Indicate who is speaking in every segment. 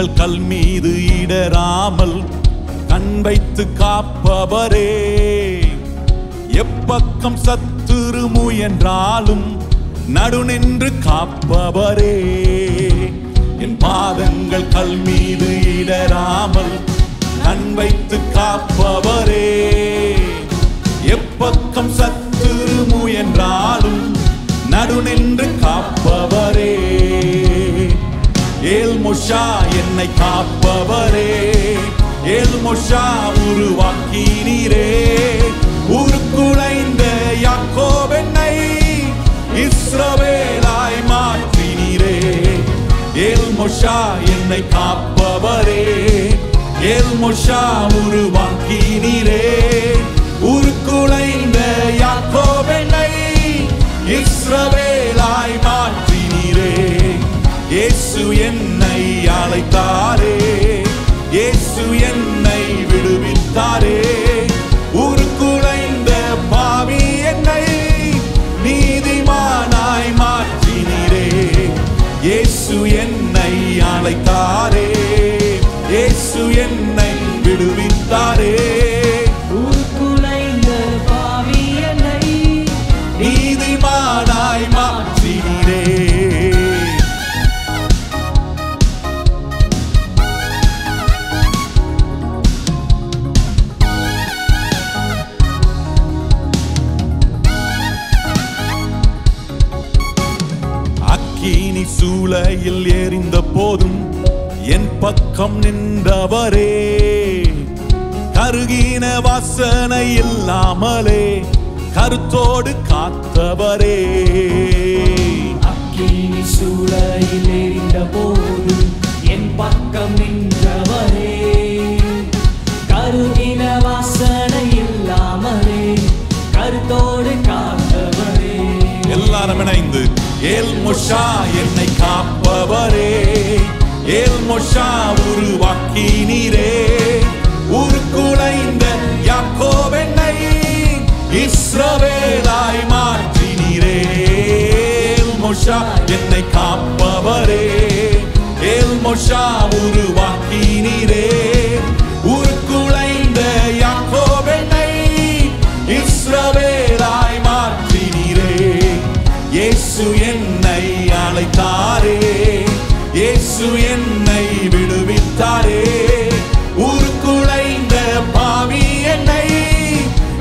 Speaker 1: பாதங்கள் கல் மீது இடராமல் கண் வைத்து காப்பவரே, எப்பக்கம் சத்துரு முயன்றாலும் நடுநின்று காப்பவரே, என் பாதங்கள் கல் மீது இடராமல் கண் வைத்து காப்பவரே, எப்பக்கம் சத்துரு முயன்றாலும் நடுநின்று காப்பவரே, ஏல் மோஷா என்னை காப்பவரே, ஏல் மோஷா உருவாக்கினீரே, உருக்குலைந்த யாக்கோபு என்னை இஸ்ரவேலாய் மாற்றினீரே, ஏல் மோஷா என்னை காப்பவரே, ஏல் மோஷா உருவாக்கினீரே, உருக்குலைந்த யாக்கோபு என்னை இஸ்ரவேலாய் மாற்றினீரே, இயேசு என்னை அழைத்தாரே, இயேசு என்னை விடுவித்தாரே, உருக்குலைந்த பாவி என்னை நீதிமானாய் மாற்றினீரே, இயேசு என்னை அழைத்தாரே, இயேசு என்னை விடுவித்தாரே,
Speaker 2: உருக்குலைந்த பாவி என்னை
Speaker 1: நீதிமானாய் மாற்றினீரே. அக்கினி சூளையில் எரிந்த போதும் என் பக்கம் நின்றவரே, கருகின வாசனை இல்லாமலே கருத்தோடு காத்தவரே,
Speaker 2: அக்கினி சூளையில் எரிந்த போது என் பக்கம் நின்றவரே, கருகின வாசனை இல்லாமலே கருத்தோடு காத்தவரே,
Speaker 1: எல்லாரும் இணைந்து ஏல் மோஷா என்னை காப்பவரே, ஏல் மோஷா உருவாக்கினீரே, உருக்குலைந்த யாக்கோபு என்னை இஸ்ரவேலாய் மாற்றினீரே, ஏல் மோஷா என்னை காப்பவரே, ஏல் மோஷா உருவாக்கினீரே, உருக்குலைந்த யாக்கோபு என்னை இஸ்ரவேலாய் மாற்றினீரே, இயேசு என்னை அழைத்தாரே, இயேசு என்னை விடுவித்தாரே, உருக்குலைந்த பாவி என்னை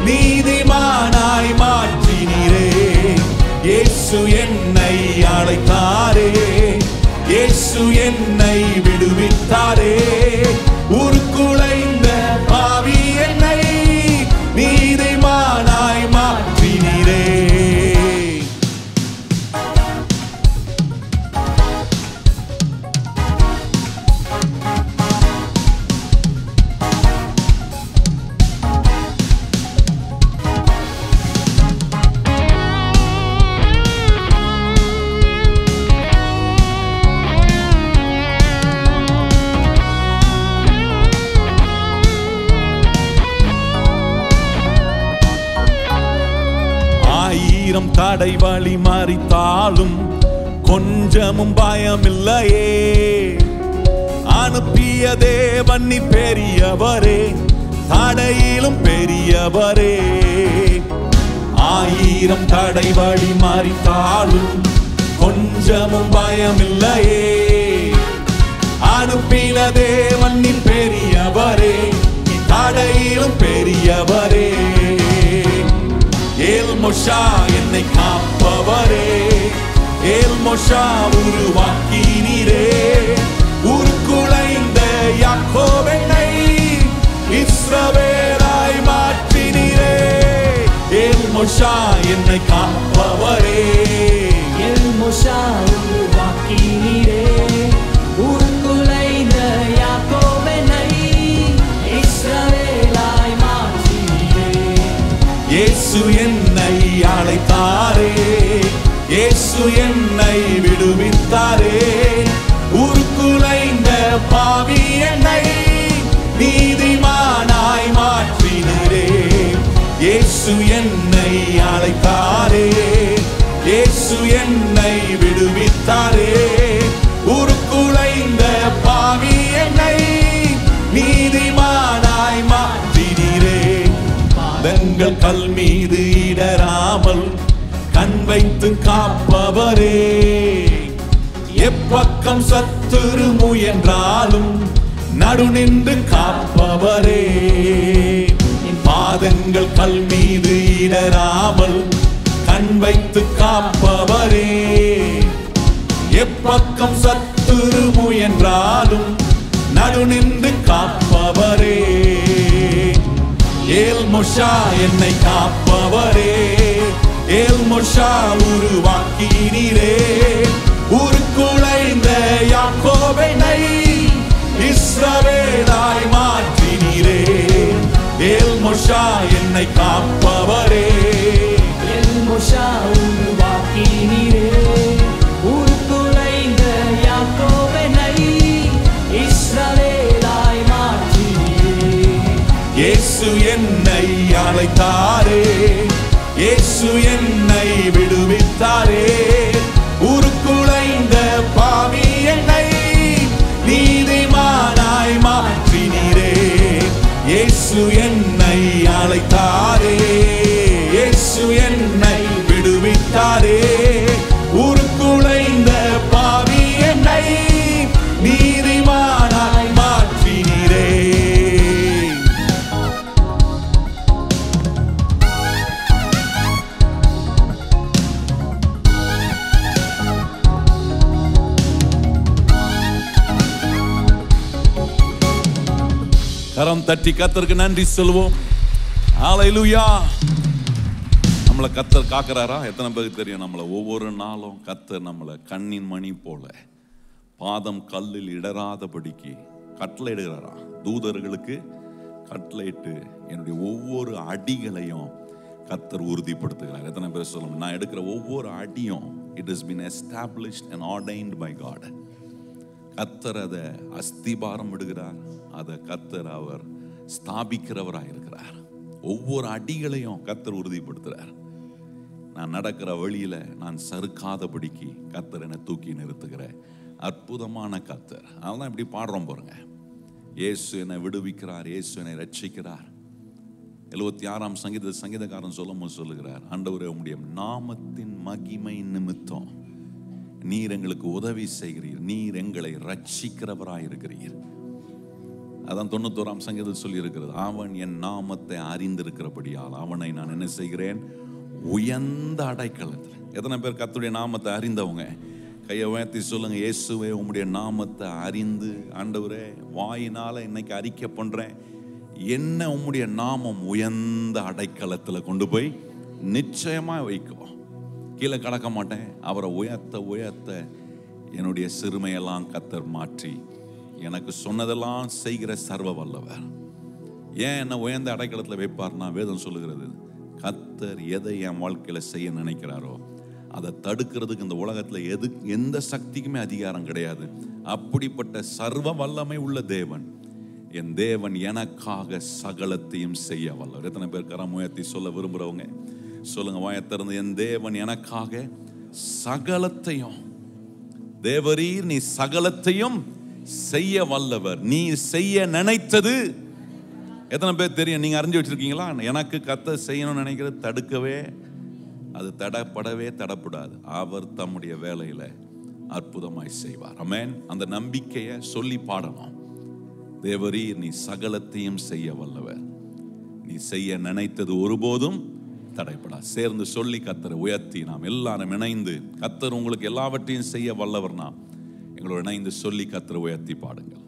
Speaker 1: நீதிமானாய் மாற்றினீரே, இயேசு என்னை அழைத்தாரே, இயேசு என்னை விடுவித்தாரே, உருக்குலைந்த பாவி என்னை நீதிமானாய் மாற்றினீரே. ஆயிரம் தடை வழி மறித்தாலும் கொஞ்சமும் பயமில்லையே, அனுப்பிய தேவன் நீ பெரியவரே, தடையிலும் பெரியவரே, ஆயிரம் தடை வழி மறித்தாலும் கொஞ்சமும் பயமில்லையே, அனுப்பின தேவன் நீ பெரியவரே, தடையிலும் பெரியவரே, ஏல் மோஷா என்னை காப்பவரே, ஏல் மோஷா உருவாக்கினீரே, உருக்குலைந்த யாக்கோபு என்னை இஸ்ரவேலாய் மாற்றினீரே, ஏல் மோஷா என்னை காப்பவரே,
Speaker 2: ஏல் மோஷா உருவாக்கினீரே, உருக்குலைந்த யாக்கோபு என்னை இஸ்ரவேலாய் மாற்றினீரே,
Speaker 1: இயேசு என்னை அழைத்தாரே, இயேசு என்னை விடுவித்தாரே, உருக்குலைந்த பாவி என்னை நீதிமானாய் மாற்றினீரே, இயேசு என்னை அழைத்தாரே, இயேசு என்னை விடுவித்தாரே, உருக்குலைந்த பாவி பாதங்கள் கல் மீது இடராமல் கண் வைத்து காப்பவரே, எப்பக்கம் சத்துரு முயன்றாலும் நடு நின்று காப்பவரே. பாதங்கள் கல் மீது இடராமல் கண் வைத்து காப்பவரே, எப்பக்கம் சத்துரு முயன்றாலும் நடு நின்று காப்பவரே. ஏல் மோஷா என்னை காப்பவரே, ஏல் மோஷா உருவாக்கினீரே, உருக்குலைந்த யாக்கோபை இஸ்ரவேலாய் மாற்றினீரே. ஏல் மோஷா என்னை காப்பவரே,
Speaker 2: ஏல் மோஷா உருவாக்கினீரே, உருக்குலைந்த யாக்கோபை இஸ்ரவேலாய் மாற்றினீரே.
Speaker 1: இயேசு என்னை அழைத்தாரே, இயேசு என்னை விடுவித்தாரே, உருக்குலைந்த பாவி என்னை நீதிமானாய் மாற்றினீரே. இயேசு என்னை அழைத்தாரே, இயேசு என்னை விடுவித்தாரே, உருக்குலைந்த பாவி என்னை நீதிமானாய் மாற்றினீரே. கரம் தட்டி கர்த்தருக்கு நன்றி சொல்வோம். ஹல்லேலூயா. நம்மளை கர்த்தர் காக்கிறாரா? எத்தனை பேருக்கு தெரியும்? நம்மளை ஒவ்வொரு நாளும் கர்த்தர் நம்மளை கண்ணின் மணி போல பாதம் கல்லில் இடராதபடிக்கு கட்டளை இடுகிறாரா? தூதர்களுக்கு கட்டளையிட்டு என்னுடைய ஒவ்வொரு அடிகளையும் கர்த்தர் உறுதிப்படுத்துகிறார். எத்தனை பேர் சொல்லணும்? நான் எடுக்கிற ஒவ்வொரு அடியும் it is been established and ordained by God. கர்த்தர் அதை அஸ்திபாரம் விடுகிறார், அதை கர்த்தர் அவர் ஸ்தாபிக்கிறவராக இருக்கிறார். ஒவ்வொரு அடிகளையும் கர்த்தர் உறுதிப்படுத்துகிறார். நான் நடக்கிற வழியில நான் சறுக்காதபடிக்கு கர்த்தர் என்னை தூக்கி நிறுத்துகிற அற்புதமான கர்த்தர். அதெல்லாம் இப்படி பாடுறோம் பாருங்க. இயேசு என்னை விடுவிக்கிறார், இயேசு என்னை ரட்சிக்கிறார். 76ஆம் சங்கீதக்காரன் சொல்லுகிறார், ஆண்டவரே உம்முடைய நாமத்தின் மகிமை நிமித்தம் நீர் எங்களுக்கு உதவி செய்கிறீர், நீர் எங்களை ரட்சிக்கிறவராய் இருக்கிறீர். அதான் 91ஆம் சங்கீதத்தில் சொல்லி இருக்கிறது, அவன் என் நாமத்தை அறிந்திருக்கிறபடியால் அவனை நான் என்ன செய்கிறேன்? உயர்ந்த அடைக்கலத்தில். எத்தனை பேர் கர்த்தருடைய நாமத்தை அறிந்தவங்க? கையை உயர்த்தி சொல்லுங்க. இயேசுவே உம்முடைய நாமத்தை அறிந்து, ஆண்டவரே வாயினால இன்னைக்கு அறிக்கை பண்றேன், என்ன உம்முடைய நாமம் உயர்ந்த அடைக்கலத்தில் கொண்டு போய் நிச்சயமா வைக்கும். கீழே கடக்க மாட்டேன். அவரை உயர்த்த உயர்த்த என்னுடைய சிறுமையெல்லாம் கர்த்தர் மாற்றி எனக்கு சொன்னதெல்லாம் செய்கிற சர்வ வல்லவர். ஏன் என்ன உயர்ந்த அடைக்கலத்தில் வைப்பார்னா, வேதம் சொல்லுகிறது, கர்த்தர் எதை என் வாழ்க்கையில செய்ய நினைக்கிறாரோ அதை தடுக்கிறதுக்கு இந்த உலகத்தில் எந்த சக்திக்குமே அதிகாரம் கிடையாது. அப்படிப்பட்ட சர்வ வல்லமை உள்ள தேவன், என் தேவன் எனக்காக சகலத்தையும் செய்ய வல்லவர். எத்தனை பேர் கரம் உயர்த்தி சொல்ல விரும்புறவங்க சொல்லுங்க, வாயத்திறந்து. என் தேவன் எனக்காக சகலத்தையும், தேவரீர் நீ சகலத்தையும் செய்ய வல்லவர், நீ செய்ய நினைத்தது. எத்தனை பேர் தெரியும்? நீங்க அறிஞ்சு வச்சிருக்கீங்களா? எனக்கு கர்த்தர் செய்யணும்னு நினைக்கிறது தடுக்கவே, அது தடப்படாது. அவர் தம்முடைய வேலையில அற்புதமாய் செய்வார். ஆமென். அந்த நம்பிக்கையை சொல்லி பாடணும். தேவரீர் நீ சகலத்தையும் செய்ய வல்லவர், நீ செய்ய நினைத்தது ஒருபோதும் தடைப்படாது. சேர்ந்து சொல்லி கர்த்தரை உயர்த்தி நாம் எல்லாரும் இணைந்து, கர்த்தர் உங்களுக்கு எல்லாவற்றையும் செய்ய வல்லவர்னா எங்களோட இணைந்து சொல்லி கர்த்தரை உயர்த்தி பாடுங்கள்.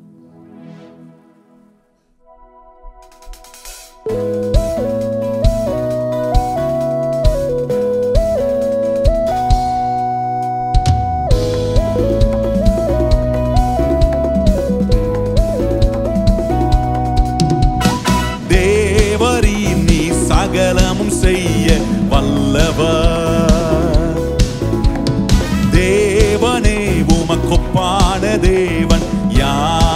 Speaker 1: தேவரீர் நீ சகலமும் செய்ய வல்லவர், தேவனே உமக்கொப்பான தேவன் யார்?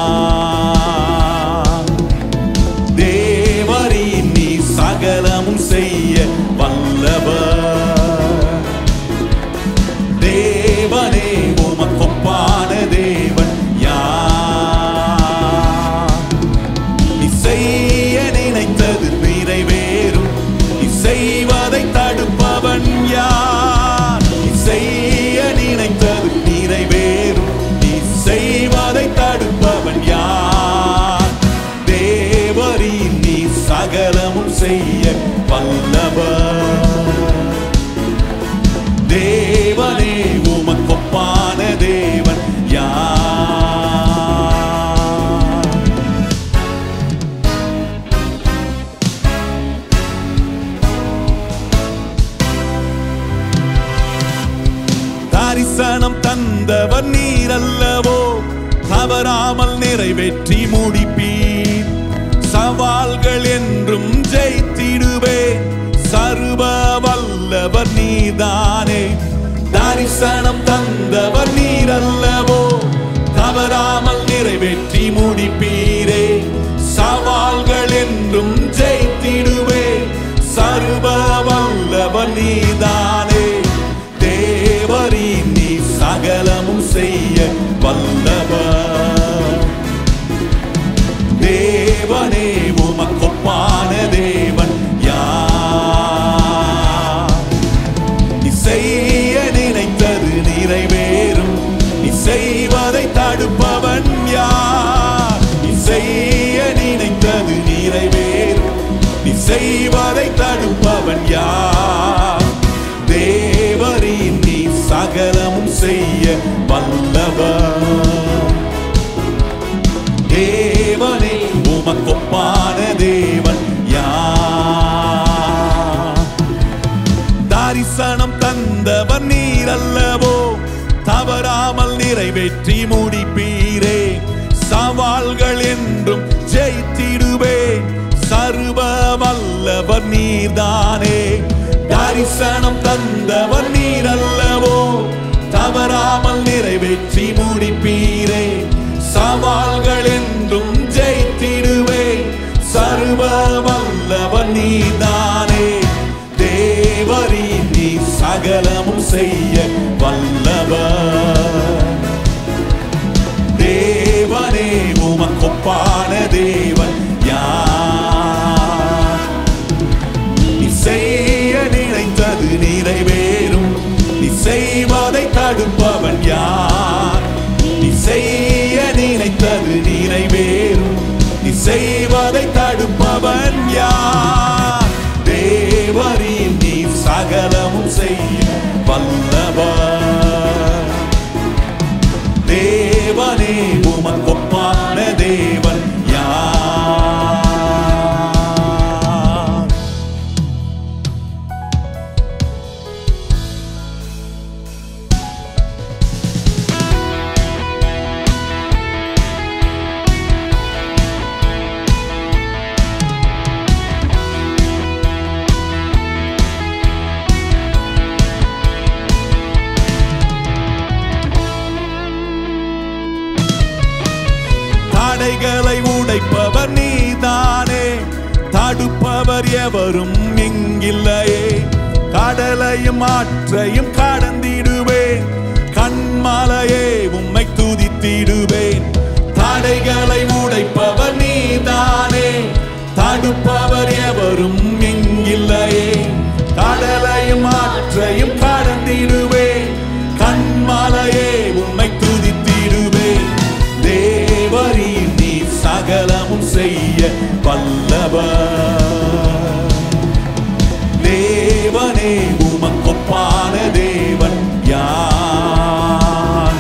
Speaker 1: வல்லவர். தேவனே உமக்கொப்பான தேவன் யார்? தரிசனம் தந்தவர் நீரல்லவோ, தவறாமல் நிறைவேற்றி முடிப்பீர். சவால்கள் என்றும் ஜெயித்திடுவேன், சர்வ வல்லவர் நீதானே. தரிசனம் தந்தவர் நீரல்லவோ, தவறாமல் நிறைவேற்றி முடிப்பீரே. சவால்கள் என்றும் ஜெயித்திடுவேன், சர்வ வல்லவர் நீதானே. தேவரீ நீ சகலமும் செய்ய வல்லவர். தேவனே உமக்கொப்பான தேவன் யார்? நீ செய்ய நினைத்தது நிறைவேறும், நீ செய்வதை தடுப்பவன் யார்? நீ செய்ய நினைத்தது நிறைவேறும், நீ செய்வதை தடுப்பவன் யார்? தேவரீ நீ சகலமும் செய்ய வல்லவர். தேவனே உமக்கொப்பான தேவன் யார்? தரிசனம் தந்தவர் நீரல்லவோ, தவறாமல் நிறைவேற்றி முடிப்பீரே. சவால்கள் என்றும் ஜெயித்திடுவேன், சர்வ வல்லவர் நீர்தானே. தரிசனம் தந்தவர் நீரல்லவோ, தவறாமல் நிறைவேற்றி முடிப்பீரே. சவால்கள் என்றும் ஜெயித்திடுவேன், சர்வ வல்லவர் நீதானே. தேவரீ நீ சகலமும் செய்ய வல்லவர். தேவனே உமக்கொப்பான தேவன் யார்? நீ செய்ய நினைத்தது நிறைவேறும், நீ செய்வதை தடுப்பவன் யார்? நீ செய்ய நினைத்தது நிறைவேறும், நீ செய்வதை தடுப்பவன் யார்? தேவரீ நீ சகலமும் செய்ய வல்லவர். தேவனே உமக்கொப்பான தேவன் யார்? தடைகளை உடைப்பவர் நீதானே, தடுப்பவர் எவரும் இங்கில்லையே. கடலையும் ஆற்றையும் கடந்திடுவேன், கண்மலையே உம்மை துதித்திடுவேன். தடைகளை உடைப்பவர் நீதானே, தடுப்பவர் எவரும் இங்கில்லையே. கடலையும் ஆற்றையும் கடந்திடுவேன், கண்மலையே உம்மை துதித்திடுவேன். தேவரீ நீ சகலமும் செய்ய வல்லவர். தேவனே உமக்கொப்பான தேவன் யார்?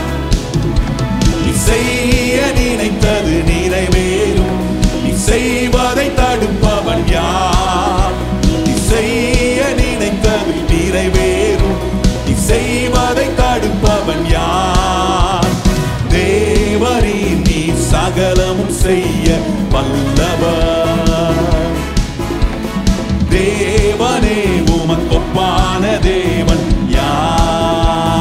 Speaker 1: நீ செய்ய நினைத்தது நிறைவேறும், நீ செய்வதை தடுப்பவன் யார்? நீ செய்ய நினைத்தது நிறைவேறும், நீ செய்வதை தடுப்பவன் யார்? தேவரீ நீ சகலமும் செய்ய வல்லவர். தேவனே உமக்கொப்பான தேவன் யார்?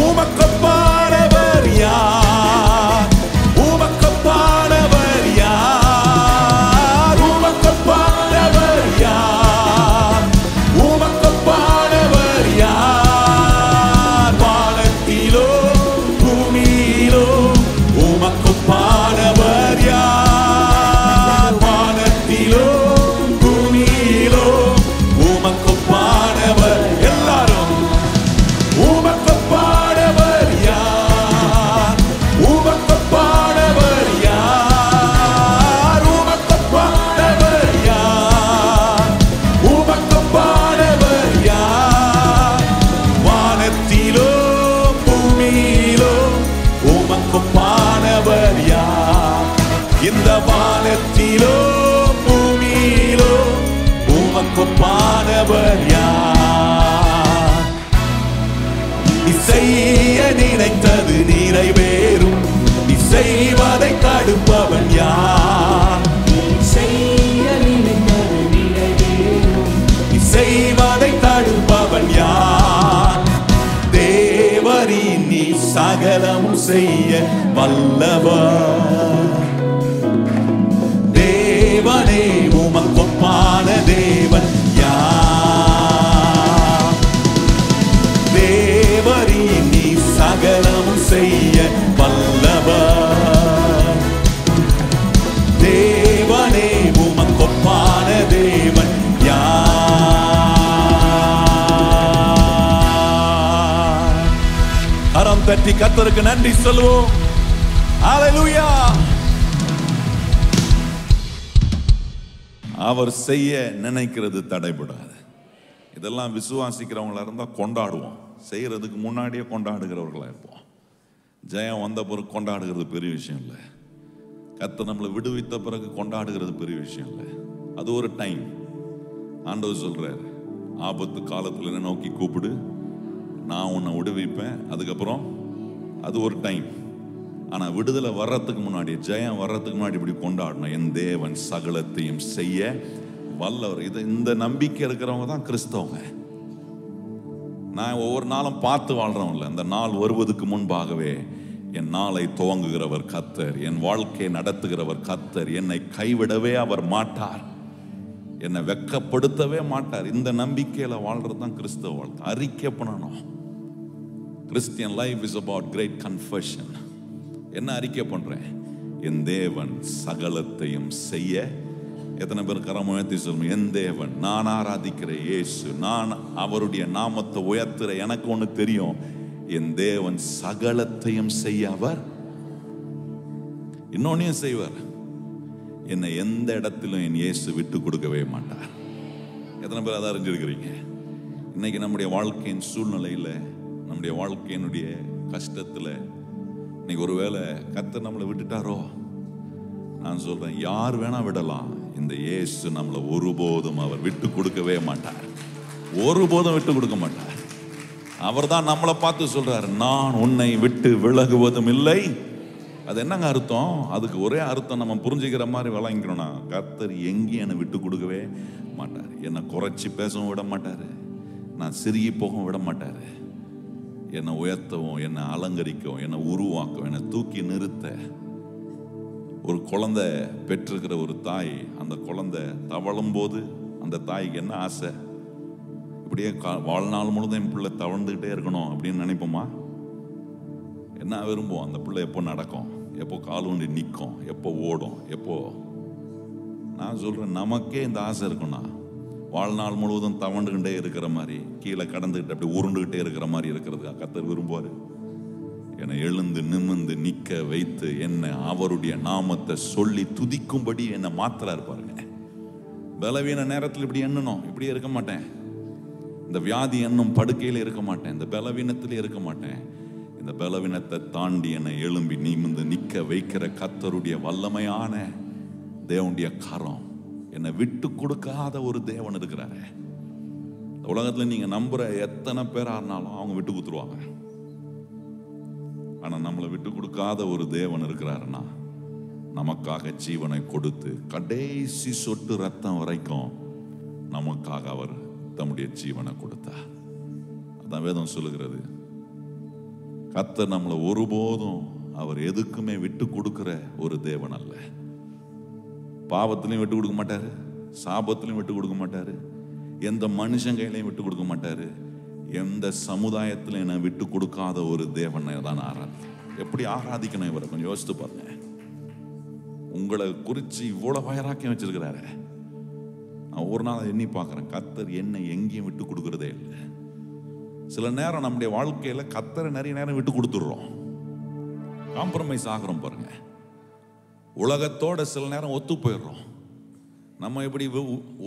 Speaker 1: உமக்கொப்பானவர் யார்? உமக்கொப்பானவர் யார்? உமக்கொப்பானவர் யார்? உமக்கொப்பானவர் யார்? வானத்திலோ பூமி இந்த வானத்திலோ பூமியிலோ உமக்கொப்பானவர் யார்? நீ செய்ய நினைத்தது நிறைவேறும், நீ செய்வதை தடுப்பவன் யார்?
Speaker 2: செய்ய நினைத்தது நிறைவேறும்,
Speaker 1: நீ செய்வதை தடுப்பவன் யார்? தேவரீர் நீ சகலமும் செய்ய வல்லவர். தேவனே உமக்கொப்பான தேவன் யார்? தேவரீர் நீ சகலமும் செய்ய வல்லவர். தேவனே உமக்கொப்பான தேவன் யார்? கரம் தட்டி கர்த்தருக்கு நன்றி சொல்லுவோம். ஹல்லேலூயா. அவர் செய்ய நினைக்கிறது தடைபடாது. இதெல்லாம் விசுவாசிக்கிறவங்களா இருந்தா கொண்டாடுவோம். செய்யறதுக்கு முன்னாடியே கொண்டாடுகிறவர்களா இருப்போம். ஜெயம் வந்த பிறகு கொண்டாடுகிறது பெரிய விஷயம் இல்லை. கர்த்தர் நம்மளை விடுவித்த பிறகு கொண்டாடுகிறது பெரிய விஷயம் இல்லை. அது ஒரு டைம். ஆண்டவர் சொல்றாரு, ஆபத்து காலத்துல என்ன நோக்கி கூப்பிடு, நான் உன்னை விடுவிப்பேன். அதுக்கப்புறம் அது ஒரு டைம். ஆனா விடுதலை வர்றதுக்கு முன்னாடி, ஜெயம் வர்றதுக்கு முன்னாடி இப்படி கொண்டாடணும். என் தேவன் சகலத்தையும் செய்ய வல்லவர். இந்த நம்பிக்கை இருக்கிறவங்க தான் கிறிஸ்தவங்க. நான் ஒவ்வொரு நாளும் பார்த்து வாழ்றவன்ல, இந்த நாள் வருவதற்கு முன்பாகவே என் நாளை துவங்குகிறவர் கர்த்தர், என் வாழ்க்கையை நடத்துகிறவர் கர்த்தர், என்னை கைவிடவே அவர் மாட்டார், என்னை வெட்கப்படுத்தவே மாட்டார். இந்த நம்பிக்கையில வாழ்றது தான் கிறிஸ்தவ வாழ்க்கை. அறிக்கை பண்ணணும். Christian life is about great confession. என்ன அறிக்கை பண்றேன்? என் தேவன் சகலத்தையும் செய்ய. எத்தனை பேர் கரம் உயர்த்தி சொல்லுங்க, என் தேவன், நான் ஆராதிக்கிற இயேசு, நான் அவருடைய நாமத்தை உயர்த்துற எனக்கு ஒண்ணு தெரியும், என் தேவன் சகலத்தையும் செய்ய அவர் இன்னொன்னையும் செய்வார். என்னை எந்த இடத்திலும் என் இயேசு விட்டு கொடுக்கவே மாட்டார். எத்தனை பேர் அதை அறிஞ்சிருக்கிறீங்க? இன்னைக்கு நம்முடைய வாழ்க்கையின் சூழ்நிலையில, நம்முடைய வாழ்க்கையினுடைய கஷ்டத்துல இன்னைக்கு ஒருவேளை கர்த்தர் நம்மளை விட்டுட்டாரோ, நான் சொல்றேன், யார் வேணா விடலாம், இந்த இயேசு நம்மளை ஒருபோதும் அவர் விட்டு கொடுக்கவே மாட்டார். ஒருபோதும் விட்டு கொடுக்க மாட்டார். அவர் தான் நம்மளை பார்த்து சொல்றாரு, நான் உன்னை விட்டு விலகுவதும் இல்லை. அது என்னங்க அர்த்தம்? அதுக்கு ஒரே அர்த்தம் நம்ம புரிஞ்சுக்கிற மாதிரி விளங்கிக்கணும்னா, கர்த்தர் எங்கேயும் என்னை விட்டு கொடுக்கவே மாட்டார். என்னை குறைச்சி பேசவும் விட மாட்டாரு, நான் சிறுகி போகவும் விட மாட்டாரு. என்னை உயர்த்தவும், என்னை அலங்கரிக்கவும், என்னை உருவாக்கவும், என்னை தூக்கி நிறுத்த. ஒரு குழந்தை பெற்றிருக்கிற ஒரு தாய், அந்த குழந்தை தவழும் போது அந்த தாய்க்கு என்ன ஆசை? இப்படியே வாழ்நாள் முழுதும் என் பிள்ளை தவழ்ந்துகிட்டே இருக்கணும் அப்படின்னு நினைப்போமா? என்ன விரும்புவோம்? அந்த பிள்ளை எப்போ நடக்கும், எப்போ கால் ஊன்றி நிற்கும், எப்போ ஓடும், எப்போ. நான் சொல்றேன், நமக்கே இந்த ஆசை இருக்கும்னா, வாழ்நாள் முழுவதும் தவண்டுகிட்டே இருக்கிற மாதிரி, கீழே கடந்துகிட்டு அப்படி உருண்டுகிட்டே இருக்கிற மாதிரி இருக்கிறது கர்த்தர் விரும்புவாரு. என்னை எழுந்து நிமிர்ந்து நிற்க வைத்து என்னை அவருடைய நாமத்தை சொல்லி துதிக்கும்படி என்னை மாத்திராரு பாருங்க. பலவீன நேரத்தில் இப்படி எண்ணணும், இப்படியே இருக்க மாட்டேன். இந்த வியாதி என்னும் படுக்கையில இருக்க மாட்டேன், இந்த பலவீனத்திலே இருக்க மாட்டேன். இந்த பலவீனத்தை தாண்டி என்னை எழும்பி நிமிர்ந்து நிற்க வைக்கிற கர்த்தருடைய வல்லமையான தேவனுடைய கரம், என்னை விட்டு கொடுக்காத ஒரு தேவன் இருக்கிறாரு. உலகத்துல நீங்க நம்புற எத்தனை பேரா இருந்தாலும் அவங்க விட்டு கொடுத்துருவாங்க. ஆனா நம்மளை விட்டு கொடுக்காத ஒரு தேவன் இருக்கிறாருன்னா, நமக்காக ஜீவனை கொடுத்து கடைசி சொட்டு ரத்தம் வரைக்கும் நமக்காக அவர் தம்முடைய ஜீவனை கொடுத்தார். அதான் வேதம் சொல்லுகிறது, கர்த்தர் நம்மளை ஒருபோதும் அவர் எதுக்குமே விட்டு கொடுக்கிற ஒரு தேவன் அல்ல. பாவத்திலையும் விட்டு கொடுக்க மாட்டாரு, சாபத்திலையும் விட்டு கொடுக்க மாட்டாரு, எந்த மனுஷன் கையிலையும் விட்டு கொடுக்க மாட்டாரு, எந்த சமுதாயத்திலும் என்ன விட்டு கொடுக்காத ஒரு தேவனை தான் ஆராதி. எப்படி ஆராதிக்கணும் இவரை கொஞ்சம் யோசித்து பாருங்க. உங்களை குறிச்சு இவ்வளவு வயராக்கியம் வச்சிருக்கிறாரு. நான் ஒரு நாள் எண்ணி பார்க்கிறேன், கர்த்தர் என்னை எங்கேயும் விட்டு கொடுக்கறதே இல்லை. சில நேரம் நம்முடைய வாழ்க்கையில கர்த்தரை நிறைய நேரம் விட்டு கொடுத்துடுறோம், காம்ப்ரமைஸ் ஆகிறோம் பாருங்க. உலகத்தோட சில நேரம் ஒத்து போயிடுறோம். நம்ம எப்படி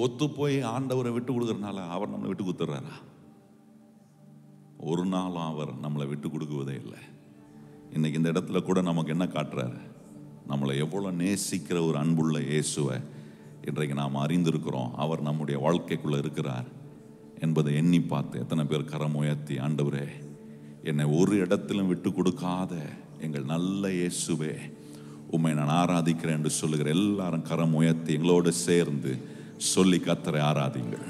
Speaker 1: ஒத்து போய் ஆண்டவரை விட்டு கொடுக்கறதுனால அவர் நம்மளை விட்டு கொடுத்துறாரா? ஒரு நாளும் அவர் நம்மளை விட்டு கொடுக்குவதே இல்லை. இன்னைக்கு இந்த இடத்துல கூட நமக்கு என்ன காட்டுறாரு? நம்மளை எவ்வளோ நேசிக்கிற ஒரு அன்புள்ள இயேசுவை இன்றைக்கு நாம் அறிந்திருக்கிறோம். அவர் நம்முடைய வாழ்க்கைக்குள்ளே இருக்கிறார் என்பதை எண்ணி பார்த்து எத்தனை பேர் கரம் உயர்த்தி, ஆண்டவரே என்னை ஒரு இடத்திலும் விட்டு கொடுக்காத எங்கள் நல்ல இயேசுவே உம்மை நான் ஆராதிக்கிறேன் என்று சொல்லுகிற எல்லாரும் கரம் உயர்த்தி எங்களோடு சேர்ந்து சொல்லி கர்த்தரை ஆராதிங்கள்.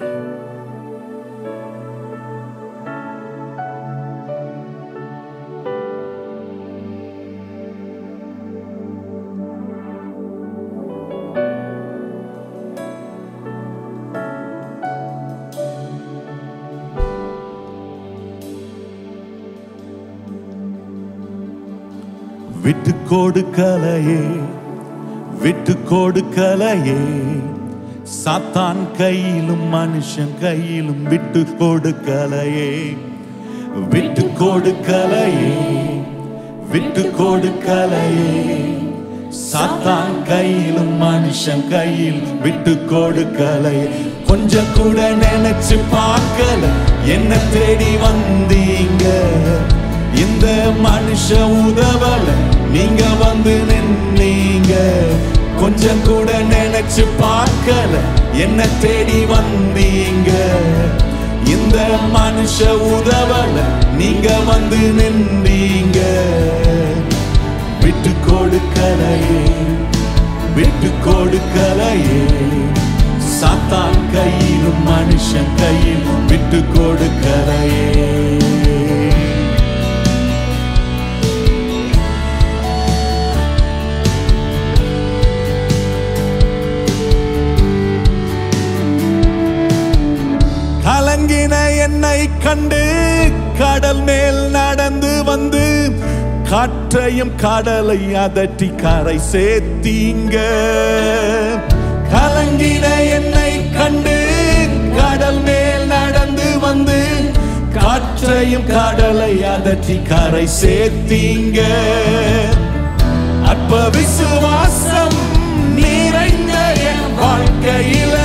Speaker 1: விட்டு கொடுக்கலையே, விட்டு கொடுக்கலையே, சாத்தான் கையிலும் மனுஷன் கையிலும் விட்டு கொடுக்கலையே, விட்டு கொடுக்கலையே, விட்டு கொடுக்கலையே, சாத்தான் கையிலும் மனுஷன் கையில் விட்டு கொடுக்கலையே. கொஞ்சம் கூட நினைச்சு பார்க்கல, என்ன தேடி வந்தீங்க, இந்த மனுஷ உதவல, நீங்க வந்து நின்னீங்க. கொஞ்சம் கூட நினைச்சு பார்க்கல, என்ன தேடி வந்தீங்க, இந்த மனுஷ உதவல, நீங்க வந்து நின்னீங்க. விட்டு கொடுக்கலையே, விட்டு கொடுக்கலையே, சாத்தான் கையிலும் மனுஷன் கையிலும் விட்டு கொடுக்கலையே. கலங்கின என்னை கண்டு கடல் மேல் நடந்து வந்து காற்றையும் கடலை அதட்டி கரை சேர்த்தீங்க. கலங்கின என்னை கண்டு கடல் மேல் நடந்து வந்து காற்றையும் கடலை அதட்டி கரை சேர்த்தீங்க. அற்ப விசுவாசம் நிறைந்த என் வாழ்க்கையில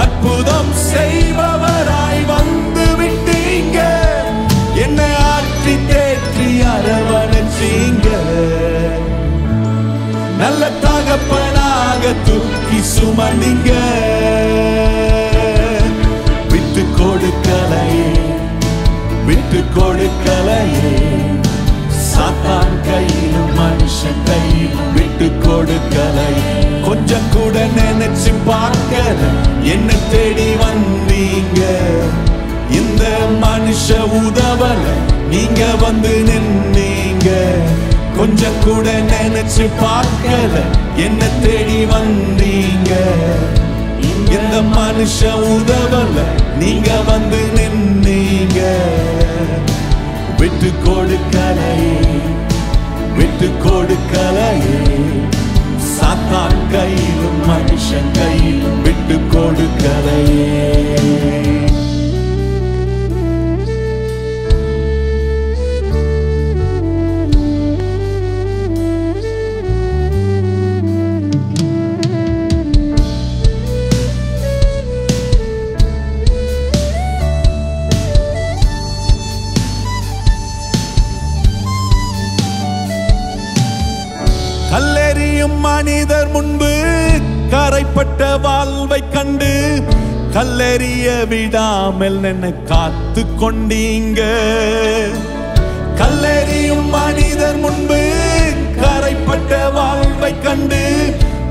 Speaker 1: அற்புதம் செய்பவராய் வந்து விட்டீங்க. என்னை ஆற்றி தேற்றி அரவணைச்சீங்க. நல்ல தகப்பனாக தூக்கி சுமந்தீங்க. விட்டு கொடுக்கலையே, விட்டு கொடுக்கலையே, சாத்தான் கையிலும் மனுஷன் கையிலும் விட்டு கொடுக்கலையே. கொஞ்சம் கூட நினைச்சு பார்க்கல, என்ன தேடி வந்தீங்க, இந்த மனுஷ உதவல, நீங்க வந்து நின்னீங்க. கொஞ்சம் கூட நினைச்சு பார்க்கல, என்ன தேடி வந்தீங்க, இந்த மனுஷ உதவல, நீங்க வந்து நின்னீங்க. விட்டு கொடுக்கலையே, விட்டு கொடுக்கலையே, சாத்தான் கையிலும் மனுஷன் கையிலும் விட்டு கொடுக்கலையே. கல்லெறியும் மனிதர் முன்பு கரைப்பட்ட வாழ்வை கண்டு கல்லெறிய விடாமல் என்னை காத்து கொண்டீங்க. கல்லெறியும் மனிதர் முன்பு கரைப்பட்ட வாழ்வை கண்டு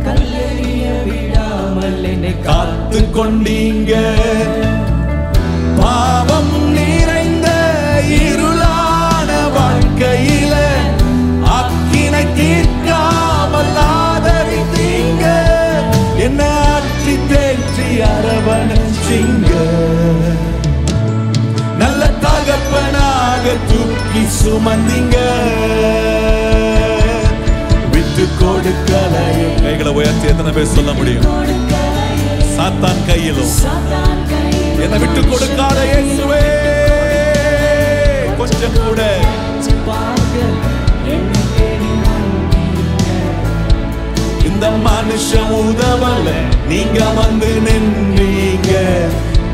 Speaker 2: கல்லெறிய விடாமல் என்னை
Speaker 1: காத்து கொண்டீங்க. பாவம் நிறைந்த இருளான வாழ்க்கையில அக்கினை தீர்க்காமல் ஆதரித்தீங்க. என்ன ஆற்றி தேற்றி அரவணைச்சீங்க. நல்ல தகப்பனாக தூக்கி சுமந்தீங்க. விட்டு கொடுக்கலையே. கைகளை உயர்த்தி எத்தனை பேர் சொல்ல முடியும்? சாத்தான் கையிலும் என்னை விட்டு கொடுக்காத இயேசுவே, கொஞ்சம் கூட இந்த மனுஷன் உதவல, நீங்க வந்து நின்றீங்க.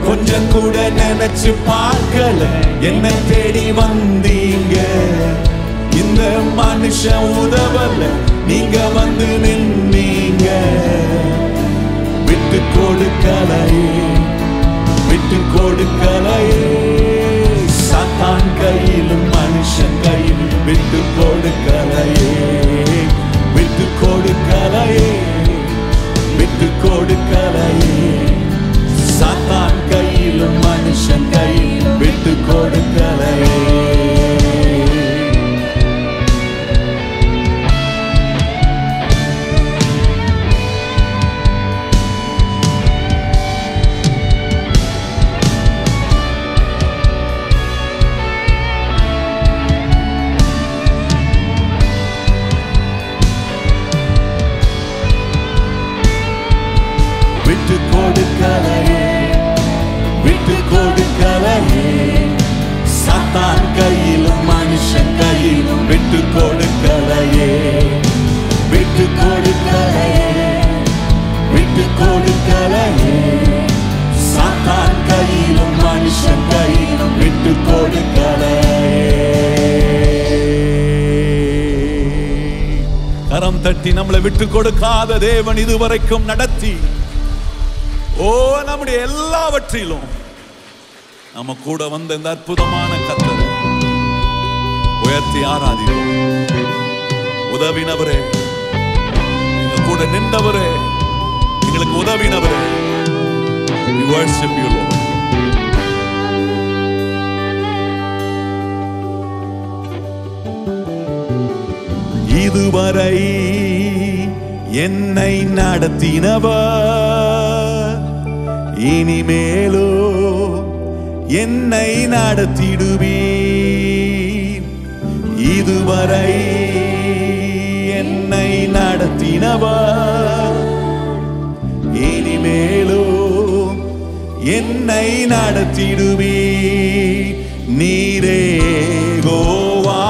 Speaker 1: கொஞ்சம் கூட நினைச்சு பார்க்கல, என்ன தேடி வந்தீங்க. இந்த மனுஷன் உதவல, நீங்க வந்து நின்னீங்க. விட்டு கொடுக்கலையே, விட்டு கொடுக்கலையே. சாத்தான் கையிலும் மனுஷன் கையிலும் விட்டு கொடுக்கலையே, விட்டு கொடுக்கலையே, விட்டு கொடுக்கலையே. சாத்தான் கையிலும் மனுஷன் கையிலும் விட்டு கொடுக்கலையே. விட்டு கொடுக்கலையே, விட்டு கொடுக்கலையே. சாத்தான் கையிலும் மனுஷன் கையிலும் விட்டு கொடுக்கலையே, விட்டு கொடுக்கலையே, விட்டு கொடுக்கலையே. சாத்தான் கையிலும் மனுஷன் கையிலும் விட்டு கொடுக்கலையே. கரம் தட்டி நம்மளை விட்டு கொடுக்காத தேவன் இதுவரைக்கும் நடத்தி நம்முடைய எல்லாவற்றிலும் நம்ம கூட வந்த இந்த அற்புதமான கர்த்தரை உயர்த்தி ஆராதிப்போம். உதவினவரே, எங்க கூட நின்றவரே, எங்களுக்கு உதவினவரே, we worship you Lord. இதுவரை என்னை நடத்தினவர் இனிமேலோ என்னை நடத்திடுவீர். இதுவரை என்னை நடத்தினவர் இனிமேலோ என்னை நடத்திடுவீர். நீரே யெகோவா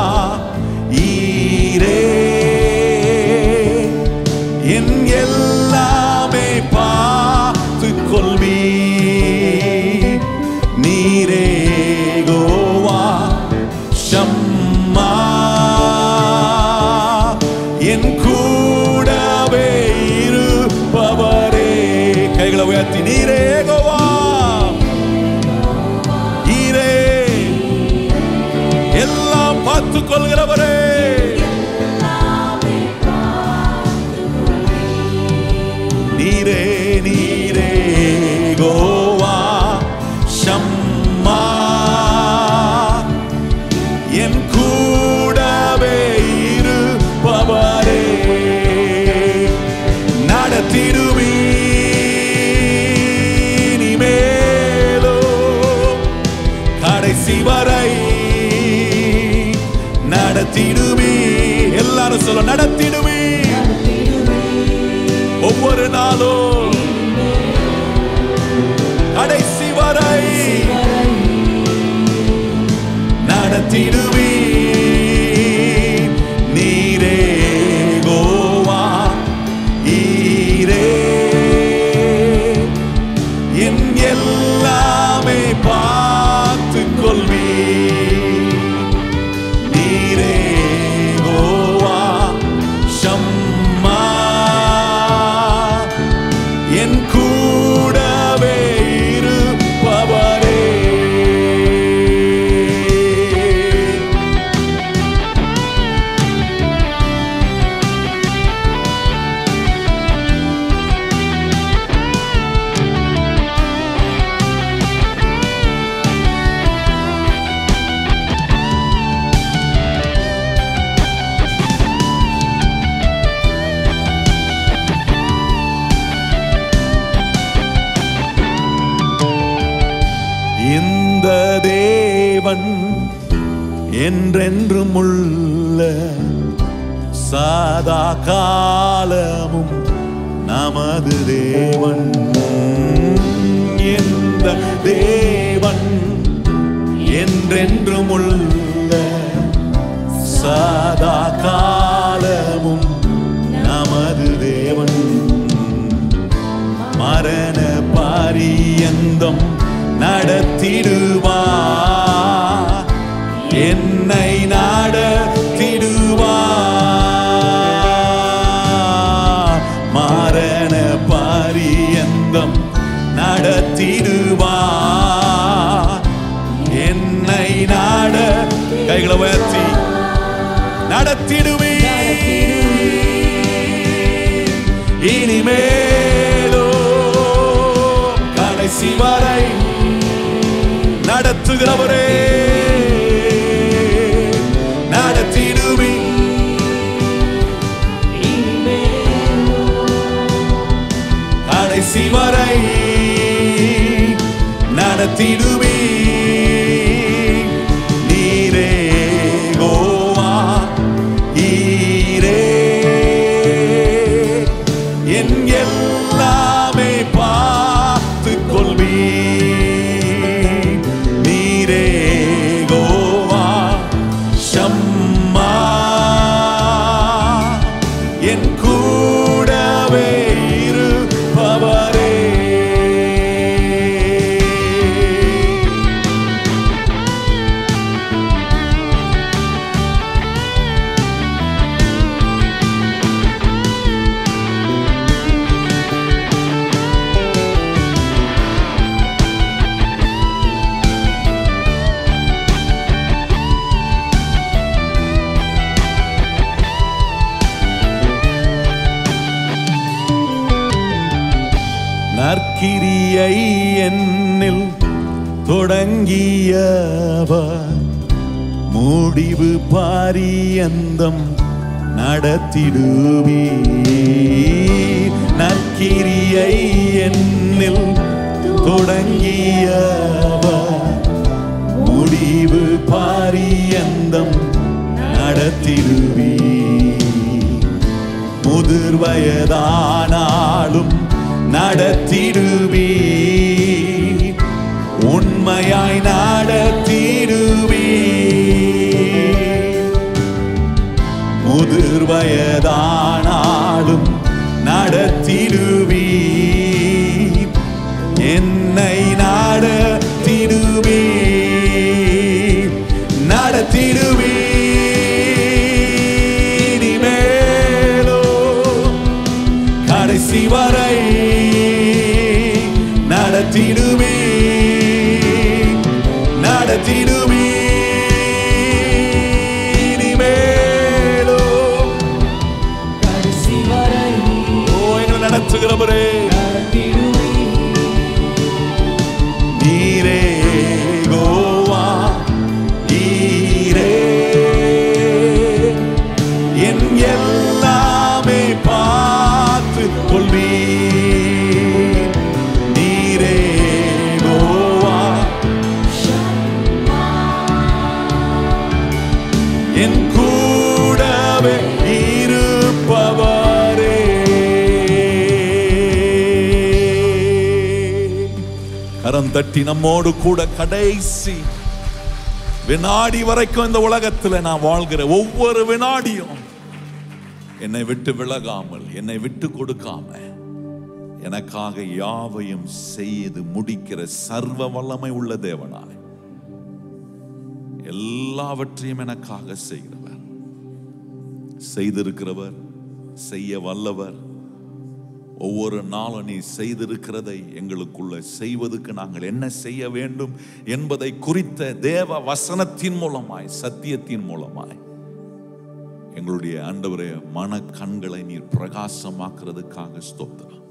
Speaker 1: ஈரே, என் எல்லாமே பார்த்து கொள்வீர். நீரே யெகோவா ஷம்மா, என் கூடவே இருப்பவரே. கைகளை உயர்த்தி நீரே யெகோவா ஈரே, எல்லாம் பார்த்து கொள்கிறவரே. நீரே நீரே யெகோவா ஷம்மா, என் கூடவே இருப்பவரே. நடத்திடுவீர் இனிமேலோ கடைசி வரை நடத்திடுவீர். எல்லாரும் சொல்ல நடத்திடுவீர். ஒவ்வொரு நாளும் கடைசி வரை நடத்திடுவீர். நீரே யெகோவா ஈரே, என் எல்லாமே பார்த்து கொள்வீர். நீரே யெகோவா ஷம்மா, என் கூடவே இருப்பவரே. இந்த தேவன் என்றென்றும் உள்ள சதா காலமும் நமது தேவன். இந்த தேவன் என்றென்றும் உள்ள சதா காலமும் நமது தேவன். மரண பரியந்தம் நடத்திடுவார், என்னை நடத்திடுவார். நடத்திடுவே இனிமேலோ கடைசி வரை நடத்துகிறவரே நடத்திடுவே கடைசி வரை நடத்திடுவே நீரே கோவா ஈரே என் எல்லாமே பார்த்து கொள்வி நீரே கோவா ஷம்மா என் கூடவே இருப்பவரே நற்கிரியை என்னில் தொடங்கியவர் முடிவு பரியந்தம் நடத்திடுவீர் நற்கிரியை என்னில் தொடங்கியவர் முடிவு பரியந்தம் நடத்திடுவீர் முதிர் வயதானாலும் நடத்திடுவே உண்மையாய் நடத்திடுவே முதிர் வயதானாலும் நடத்திடுவே என்னை நடத்திடுவே நடத்திடுவே இனிமேலோ கடைசி வரை நடத்திடுவே நடத்திடுவே இனிமேலோ
Speaker 2: கடைசி வரை
Speaker 1: எங்களை நடத்துகிறவரே நீரே கோவா ஈரே என் எல்லாமே பார்த்து கொள்வி என் கூடவே இருப்பவரே கரம் தட்டி நம்மோடு கூட கடைசி வினாடி வரைக்கும் இந்த உலகத்தில் நான் வாழ்கிற ஒவ்வொரு வினாடியும் என்னை விட்டு விலகாமல் என்னை விட்டு கொடுக்காம எனக்காக யாவையும் செய்து முடிக்கிற சர்வ வல்லமை உள்ள தேவனாய் எல்லாவற்றையும் எனக்காக செய்கிறவர் செய்திருக்கிறவர் செய்ய வல்லவர் ஒவ்வொரு நாளும் நீ செய்திருக்கிறதை எங்களுக்குள்ள செய்வதற்கு நாங்கள் என்ன செய்ய வேண்டும் என்பதை குறித்த தேவ வசனத்தின் மூலமாய் சத்தியத்தின் மூலமாய் எங்களுடைய ஆண்டவரே மன கண்களை நீர் பிரகாசமாக்குறதுக்காக ஸ்தோத்திரம்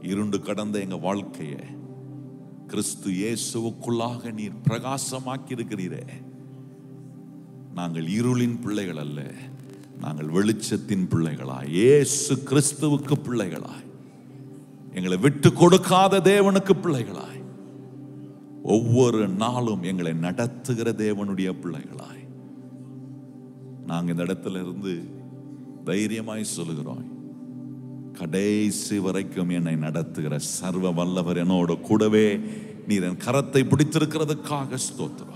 Speaker 1: இருண்டு கடந்த எங்க வாழ்க்கையை கிறிஸ்து இயேசுவுக்குள்ளாக நீர் பிரகாசமாக்கி இருக்கிறீரே நாங்கள் இருளின் பிள்ளைகள் அல்ல நாங்கள் வெளிச்சத்தின் பிள்ளைகளாய் இயேசு கிறிஸ்துவுக்கு பிள்ளைகளாய் எங்களை விட்டு கொடுக்காத தேவனுக்கு பிள்ளைகளாய் ஒவ்வொரு நாளும் எங்களை நடத்துகிற தேவனுடைய பிள்ளைகளாய் நாங்க இந்த இடத்துல இருந்து தைரியமாய் சொல்லுகிறோம் கடைசி வரைக்கும் என்னை நடத்துகிற சர்வ வல்லவர் என்னோட கூடவே நீர் என் கரத்தை பிடித்திருக்கிறதுக்காக ஸ்தோத்திரம்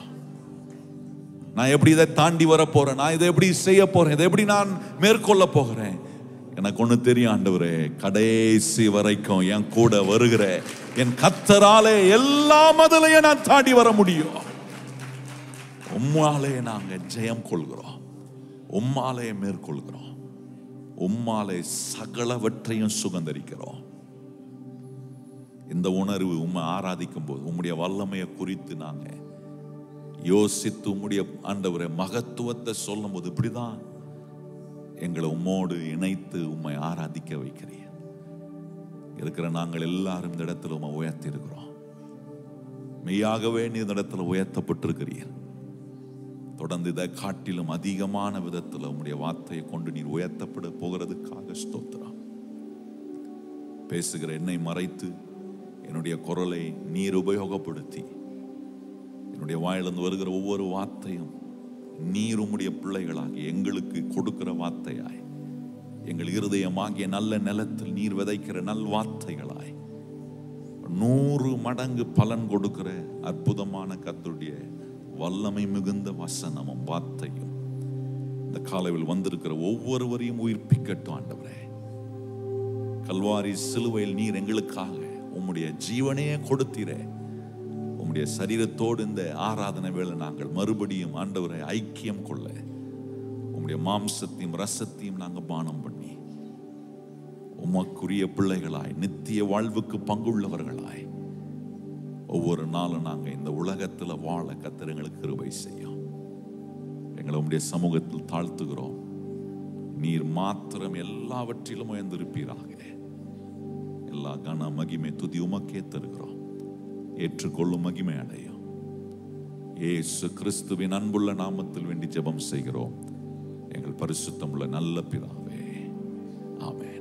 Speaker 1: நான் எப்படி இதை தாண்டி வர போறேன் நான் இதை எப்படி செய்ய போறேன் இதை எப்படி நான் மேற்கொள்ள போகிறேன் எனக்கு ஒண்ணு தெரியும் ஆண்டவரே கடைசி வரைக்கும் என் கூட வருகிற என் கர்த்தராலே எல்லா மதிலையும் நான் தாண்டி வர முடியும் உம்மாலே நாங்க ஜெயம் கொள்கிறோம் உம்மாலே மேற்கொள்கிறோம் உம்மாலே சகலவற்றையும் சுகந்தரிக்கிறோம் இந்த உணர்வு உம்மை ஆராதிக்கும் போது உம்முடைய வல்லமையை குறித்து நாங்க யோசித்து உம்முடைய ஆண்டவரே மகத்துவத்தை சொல்லும் போது இப்படிதான் எங்களை உம்மோடு இணைத்து உம்மை ஆராதிக்க வைக்கிறீர். இருக்கிற நாங்கள் எல்லாரும் இந்த இடத்துல உம்மை உயர்த்தி இருக்கிறோம். மெய்யாகவே நீ இந்த இடத்துல உயர்த்தப்பட்டிருக்கிறீர். தொடர்ந்து இதை காட்டிலும் அதிகமான விதத்தில் உம்முடைய வார்த்தையை கொண்டு நீர் உயர்த்தப்பட போகிறதுக்காக ஸ்தோத்திரம். பேசுகிற என்னை மறைத்து என்னுடைய குரலை நீர் உபயோகப்படுத்தி என்னுடைய வாயிலிருந்து வருகிற ஒவ்வொரு வார்த்தையும் நீர் உம்முடைய பிள்ளைகளாகி எங்களுக்கு கொடுக்கிற வார்த்தையாய், எங்கள் இருதயமாகிய நல்ல நிலத்தில் நீர் விதைக்கிற நல் வார்த்தைகளாய் 100 மடங்கு பலன் கொடுக்கிற அற்புதமான கர்த்தருடைய வல்லமை மிகுந்த வசனமும் வார்த்தையும் இந்த காலையில் வந்திருக்கிற ஒவ்வொருவரையும் உயிர்ப்பிக்கட்டும். ஆண்டவரே, கல்வாரி சிலுவையில் நீர் எங்களுக்காக உம்முடைய ஜீவனையே கொடுத்தீரே. உம்முடைய சரீரத்தோடு இந்த ஆராதனை வேளை நாங்கள் மறுபடியும் ஆண்டவரை ஐக்கியம் கொள்ள உம்முடைய மாம்சத்தையும் ரசத்தையும் நாங்கள் பானம் பண்ணி உமக்குரிய பிள்ளைகளாய் நித்திய வாழ்வுக்கு பங்குள்ளவர்களாய் ஒவ்வொரு நாளும் நாங்கள் இந்த உலகத்தில் வாழ கர்த்தர் எங்களுக்கு கிருபை செய்யும். எங்களை உம்முடைய சமூகத்தில் தாழ்த்துகிறோம். நீர் மாத்திரம் எல்லாவற்றிலும் உயர்ந்திருப்பீராக. எல்லா கன மகிமை துதி உமக்கே தருகிறோம். ஏற்றுக்கொள்ளும் மகிமை அடையும். இயேசு கிறிஸ்துவின் அன்புள்ள நாமத்தில் வேண்டி ஜெபம் செய்கிறோம் எங்கள் பரிசுத்தமுள்ள நல்ல பிதாவே, ஆமென்.